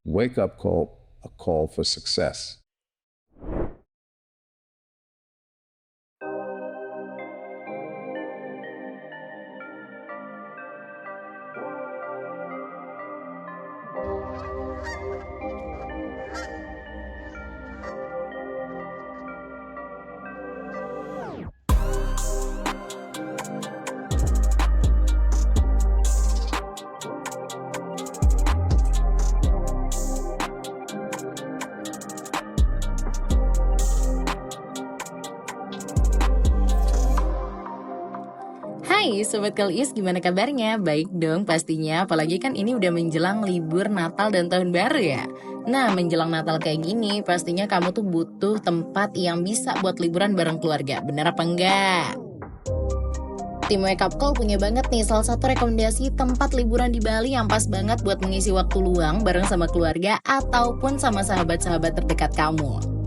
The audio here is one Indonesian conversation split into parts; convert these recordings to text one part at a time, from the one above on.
wake-up call, a call for success. Hai Sobat Kalis, gimana kabarnya? Baik dong pastinya, apalagi kan ini udah menjelang libur Natal dan Tahun Baru ya. Nah, menjelang Natal kayak gini, pastinya kamu tuh butuh tempat yang bisa buat liburan bareng keluarga, bener apa enggak? Tim Wake Up Call punya banget nih salah satu rekomendasi tempat liburan di Bali yang pas banget buat mengisi waktu luang bareng sama keluarga ataupun sama sahabat-sahabat terdekat kamu.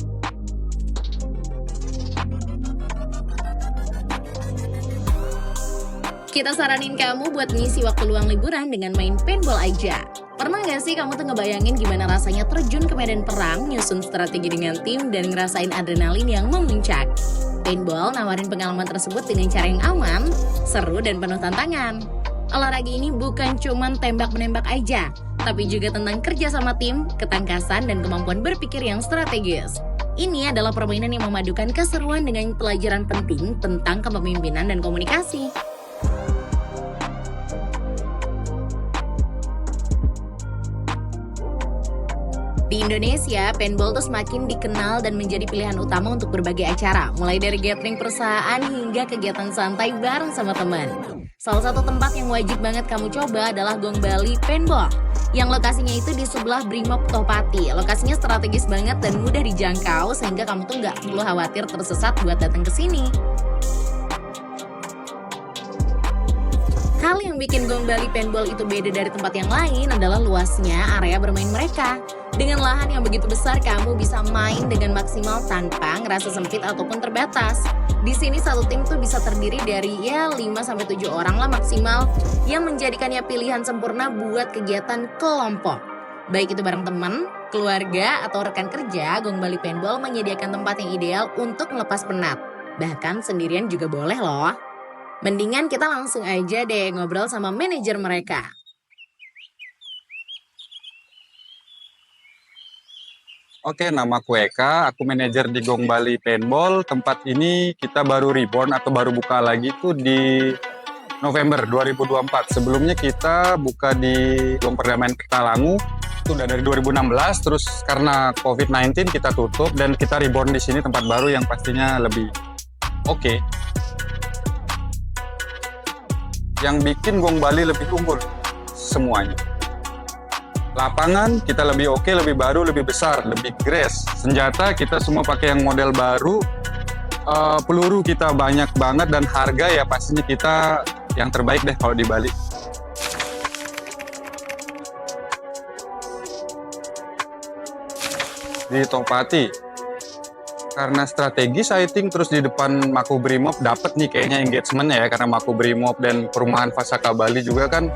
Kita saranin kamu buat ngisi waktu luang liburan dengan main paintball aja. Pernah gak sih kamu tuh ngebayangin gimana rasanya terjun ke medan perang, nyusun strategi dengan tim, dan ngerasain adrenalin yang memuncak? Paintball nawarin pengalaman tersebut dengan cara yang aman, seru, dan penuh tantangan. Olahraga ini bukan cuman tembak-menembak aja, tapi juga tentang kerja sama tim, ketangkasan, dan kemampuan berpikir yang strategis. Ini adalah permainan yang memadukan keseruan dengan pelajaran penting tentang kepemimpinan dan komunikasi. Di Indonesia, paintball tuh semakin dikenal dan menjadi pilihan utama untuk berbagai acara, mulai dari gathering perusahaan hingga kegiatan santai bareng sama teman. Salah satu tempat yang wajib banget kamu coba adalah Gong Bali Paintball, yang lokasinya itu di sebelah Brimob Topati. Lokasinya strategis banget dan mudah dijangkau, sehingga kamu tuh nggak perlu khawatir tersesat buat datang ke sini. Hal yang bikin Gong Bali Paintball itu beda dari tempat yang lain adalah luasnya area bermain mereka. Dengan lahan yang begitu besar, kamu bisa main dengan maksimal tanpa ngerasa sempit ataupun terbatas. Di sini satu tim tuh bisa terdiri dari 5-7 orang lah maksimal, yang menjadikannya pilihan sempurna buat kegiatan kelompok. Baik itu bareng teman, keluarga, atau rekan kerja, Gong Bali Paintball menyediakan tempat yang ideal untuk melepas penat. Bahkan sendirian juga boleh loh. Mendingan kita langsung aja deh ngobrol sama manajer mereka. Oke, nama aku Eka, aku manajer di Gong Bali Paintball. Tempat ini kita baru reborn atau baru buka lagi tuh di November 2024. Sebelumnya kita buka di Gong Perdamaian Kertalangu, itu udah dari 2016, terus karena COVID-19 kita tutup dan kita reborn di sini tempat baru yang pastinya lebih oke. Yang bikin Gong Bali lebih unggul semuanya. Lapangan kita lebih oke, lebih baru, lebih besar, lebih grace. Senjata kita semua pakai yang model baru. Peluru kita banyak banget dan harga ya pastinya kita yang terbaik deh kalau di Bali. Di Topati, karena strategi sighting terus di depan Makobrimob dapat nih kayaknya engagement ya, karena Makobrimob dan perumahan Fasaka Bali juga kan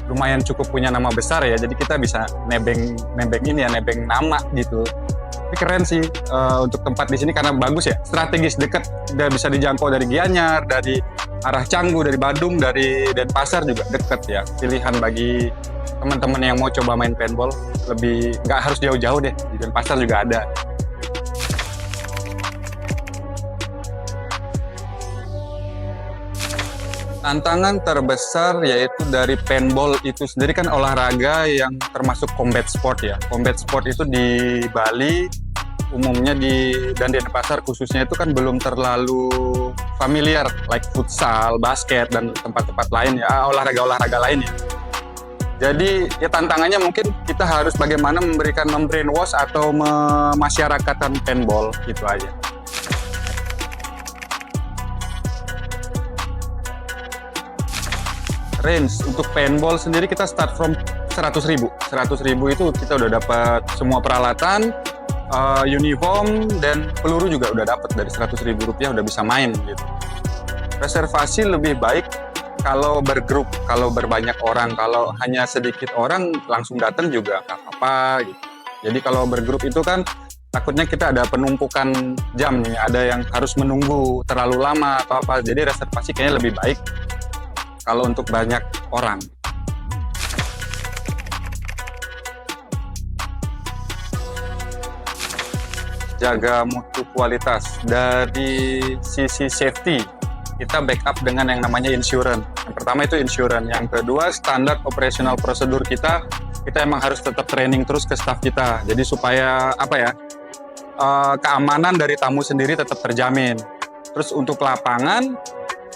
lumayan cukup punya nama besar ya, jadi kita bisa nebeng ini ya, nebeng nama gitu. Tapi keren sih untuk tempat di sini karena bagus ya, strategis, dekat, udah bisa dijangkau dari Gianyar, dari arah Canggu, dari Badung, dari Denpasar juga dekat ya. Pilihan bagi teman-teman yang mau coba main paintball, lebih nggak harus jauh-jauh deh, di Denpasar juga ada. Tantangan terbesar yaitu dari paintball itu sendiri kan olahraga yang termasuk combat sport ya. Combat sport itu di Bali umumnya dan di Denpasar khususnya itu kan belum terlalu familiar like futsal, basket, dan tempat-tempat lain ya, olahraga-olahraga lain ya. Jadi ya tantangannya mungkin kita harus bagaimana membrainwash atau memasyarakatkan paintball, gitu aja. Range untuk paintball sendiri kita start from 100.000. 100.000 itu kita udah dapat semua peralatan, uniform, dan peluru juga udah dapat. Dari 100.000 rupiah udah bisa main gitu. Reservasi lebih baik kalau bergrup, kalau berbanyak orang, kalau hanya sedikit orang langsung datang juga nggak apa-apa gitu. Jadi kalau bergrup itu kan takutnya kita ada penumpukan jam nih, ada yang harus menunggu terlalu lama atau apa. Jadi reservasi kayaknya lebih baik kalau untuk banyak orang. Jaga mutu kualitas. Dari sisi safety, kita backup dengan yang namanya insurance. Yang pertama itu insurance. Yang kedua, standar operational prosedur kita emang harus tetap training terus ke staff kita. Jadi supaya keamanan dari tamu sendiri tetap terjamin. Terus untuk lapangan,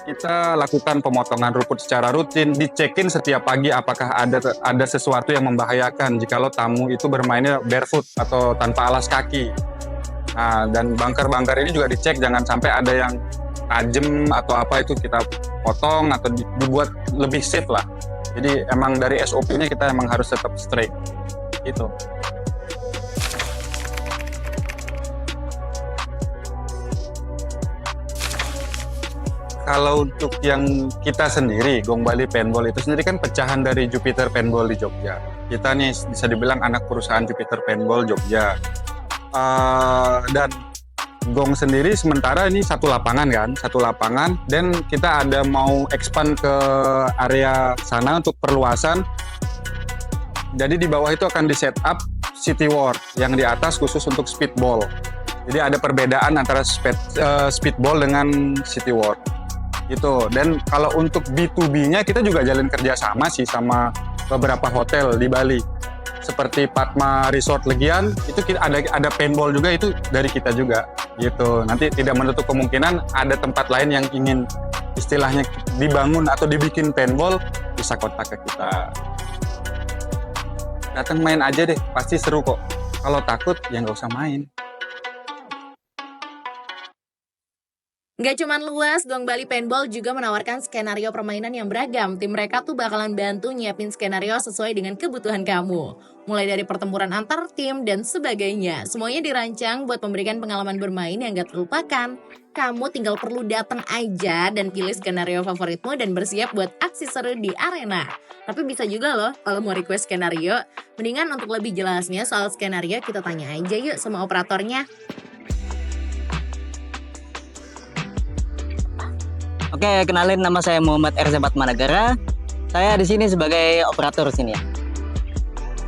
kita lakukan pemotongan rumput secara rutin, dicekin setiap pagi apakah ada sesuatu yang membahayakan jikalau tamu itu bermainnya barefoot atau tanpa alas kaki. Nah, dan bangker-bangker ini juga dicek, jangan sampai ada yang tajam atau apa itu kita potong atau dibuat lebih safe lah. Jadi emang dari SOP-nya kita emang harus tetap straight. Itu. Kalau untuk yang kita sendiri, Gong Bali Paintball itu sendiri kan pecahan dari Jupiter Paintball di Jogja. Kita nih bisa dibilang anak perusahaan Jupiter Paintball Jogja. Dan Gong sendiri sementara ini satu lapangan, dan kita ada mau expand ke area sana untuk perluasan. Jadi di bawah itu akan di set up City War, yang di atas khusus untuk speedball. Jadi ada perbedaan antara speedball dengan City War gitu. Dan kalau untuk B2B-nya kita juga jalin kerjasama sih sama beberapa hotel di Bali. Seperti Padma Resort Legian, itu ada paintball juga, itu dari kita juga gitu. Nanti tidak menutup kemungkinan ada tempat lain yang ingin istilahnya dibangun atau dibikin paintball, bisa kontak ke kita. Datang main aja deh, pasti seru kok. Kalau takut ya nggak usah main. Nggak cuman luas, Gong Bali Paintball juga menawarkan skenario permainan yang beragam. Tim mereka tuh bakalan bantu nyiapin skenario sesuai dengan kebutuhan kamu. Mulai dari pertempuran antar tim dan sebagainya. Semuanya dirancang buat memberikan pengalaman bermain yang gak terlupakan. Kamu tinggal perlu datang aja dan pilih skenario favoritmu dan bersiap buat aksi seru di arena. Tapi bisa juga loh kalau mau request skenario. Mendingan untuk lebih jelasnya soal skenario kita tanya aja yuk sama operatornya. Oke, kenalin, nama saya Muhammad RZ Managara. Saya di sini sebagai operator sini ya.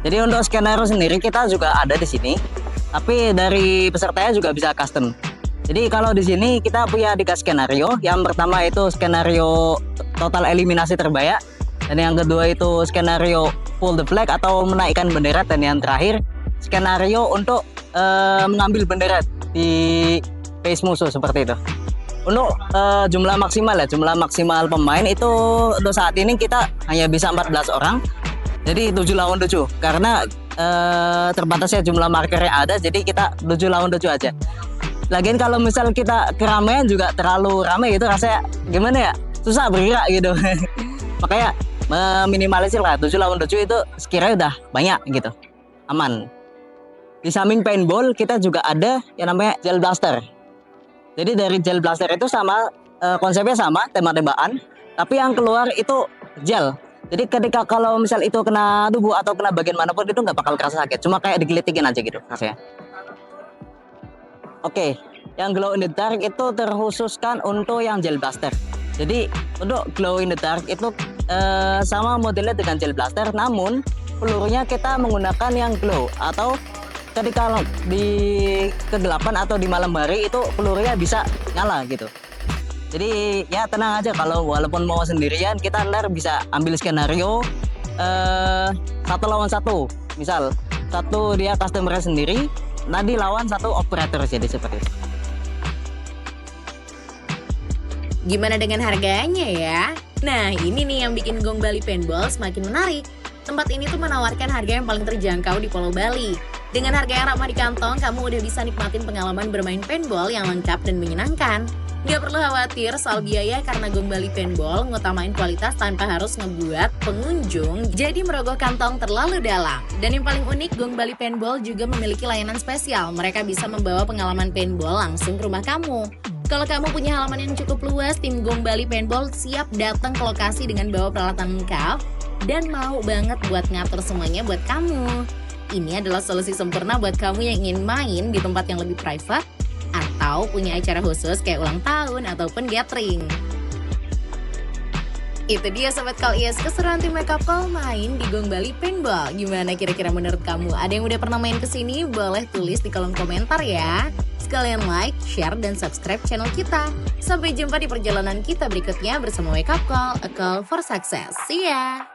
Jadi untuk skenario sendiri kita juga ada di sini, tapi dari pesertanya juga bisa custom. Jadi kalau di sini kita punya 3 skenario. Yang pertama itu skenario total eliminasi terbanyak, dan yang kedua itu skenario pull the flag atau menaikkan bendera, dan yang terakhir skenario untuk mengambil bendera di base musuh seperti itu. Untuk jumlah maksimal pemain itu untuk saat ini kita hanya bisa 14 orang. Jadi 7 lawan 7 karena terbatasnya jumlah marker yang ada, jadi kita 7 lawan 7 aja. Lagian kalau misal kita keramaian juga terlalu ramai gitu, rasanya gimana ya, susah bergerak gitu. Makanya meminimalisir lah, 7 lawan 7 itu sekiranya udah banyak gitu, aman. Di samping paintball kita juga ada yang namanya gel blaster. Jadi dari gel blaster itu sama, konsepnya sama, tembak-tembakan, tapi yang keluar itu gel. Jadi ketika kalau misal itu kena tubuh atau kena bagian manapun itu nggak bakal kerasa sakit, cuma kayak digelitikin aja gitu rasanya. Oke, yang glow in the dark itu terkhususkan untuk yang gel blaster. Jadi untuk glow in the dark itu sama modelnya dengan gel blaster, namun pelurunya kita menggunakan yang glow, atau ketika di kegelapan atau di malam hari itu pelurunya bisa nyala gitu. Jadi ya tenang aja, kalau walaupun mau sendirian kita ntar bisa ambil skenario 1 lawan 1. Misal satu dia customer sendiri, nanti lawan 1 operator, jadi seperti itu. Gimana dengan harganya ya? Nah ini nih yang bikin Gong Bali Paintball semakin menarik. Tempat ini tuh menawarkan harga yang paling terjangkau di Pulau Bali. Dengan harga yang ramah di kantong, kamu udah bisa nikmatin pengalaman bermain paintball yang lengkap dan menyenangkan. Gak perlu khawatir soal biaya karena Gong Bali Paintball ngutamain kualitas tanpa harus ngebuat pengunjung jadi merogoh kantong terlalu dalam. Dan yang paling unik, Gong Bali Paintball juga memiliki layanan spesial. Mereka bisa membawa pengalaman paintball langsung ke rumah kamu. Kalau kamu punya halaman yang cukup luas, tim Gong Bali Paintball siap datang ke lokasi dengan bawa peralatan lengkap dan mau banget buat ngatur semuanya buat kamu. Ini adalah solusi sempurna buat kamu yang ingin main di tempat yang lebih private atau punya acara khusus kayak ulang tahun ataupun gathering. Itu dia Sobat Kalias, keseruan tim Makeup Call main di Gong Bali Paintball. Gimana kira-kira menurut kamu? Ada yang udah pernah main kesini? Boleh tulis di kolom komentar ya. Sekalian like, share, dan subscribe channel kita. Sampai jumpa di perjalanan kita berikutnya bersama Wake Up Call, a call for success. See ya!